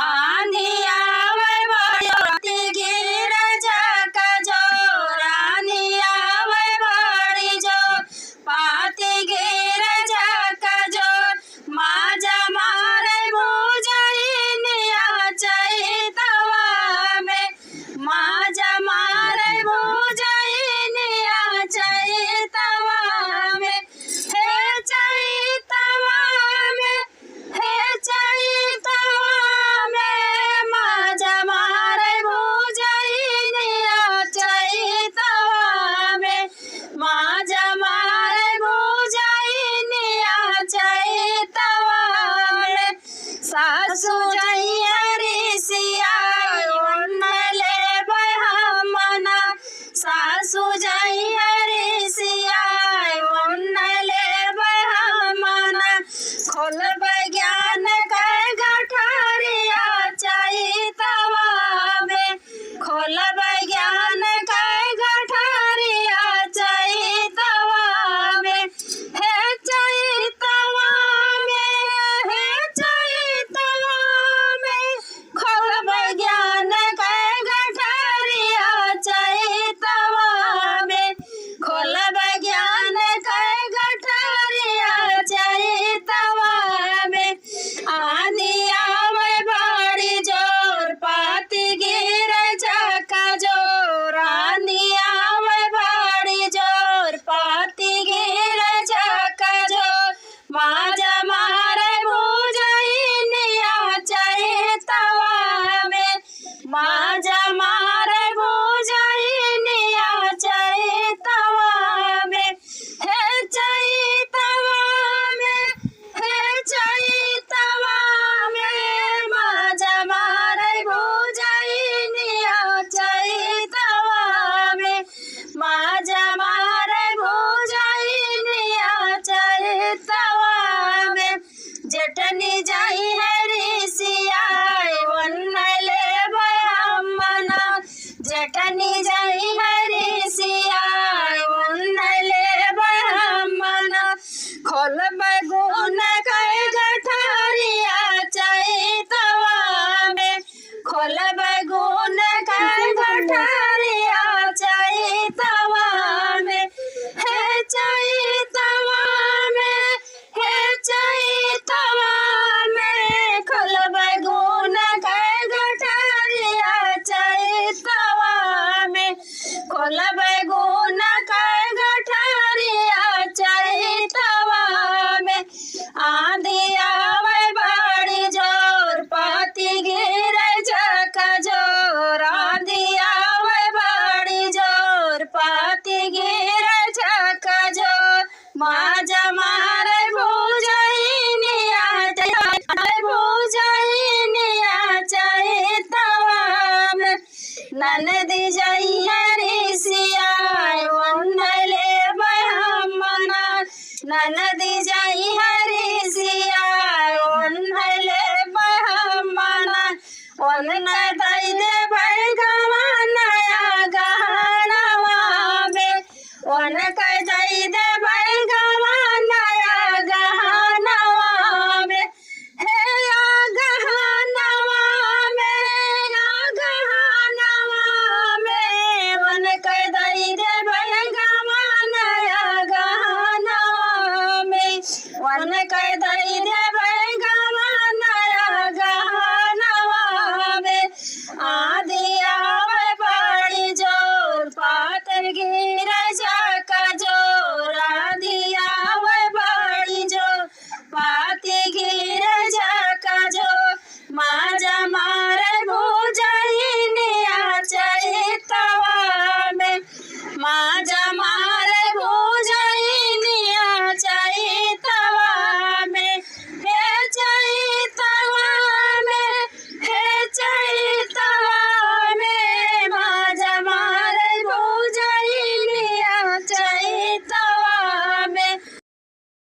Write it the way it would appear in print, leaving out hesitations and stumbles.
आंधिया वे बड़ी गिर जाका जो रानिया वे बड़ी जो पाती गिर जाका जो माजा मारे भुजैनिया चैतवा में माजा मारे भुजैनिया चैतवा में हे चैतवा में हे चैतवा में माजा मारे भुजैनिया चैतवा में माजा मारे भुजैनिया चैतवा में सासु जइया ऋषिया ओढ़ले हमना सासु जइया ऋषिया ओढ़ले हमना खोलब ज्ञान के गठरिया चैतवा में खोलब ज्ञान के गठरिया चैतवा में हे चैतवा में हे चैतवा में खोलब ज्ञान के गठरिया चैतवा में खोलब ज्ञान के गठरिया चैतवा में आंधिया वे बड़ी जोर पाती गिर जाका जोर आंधिया वे बड़ी जोर पाती गिर जाका जोर माजा मारे भुजैनिया चैतवा में माजा मारे भुजैनिया चैतवा में हे चैतवा में हे चैतवा में माजा मारे भुजैनिया चैतवा में माजा मारे भुजैनिया चैतवा में जटनी जाई है ऋषिया ओढ़ले हमना जटनी जाई है ऋषिया ओढ़ले हमना खोलब गुण के गठरिया चैतवा में खोलब गुण के गठरिया चैतवा में हे चैतवा में हे चैतवा में खोलब गुण के गठरिया चैतवा में खोलब गुण के गठरिया चैतवा में आंधिया वे बड़ी जोर पाती गिर जाका जोर आंधिया वे बड़ी जोर पाती गिर जाका जोर माजा मारे भुजैनिया भुजैनिया चैतवा में ननदी जइया ऋषिया ओढ़ले हमना ननदी जइया ऋषिया ओढ़ले हमना ओढ़ना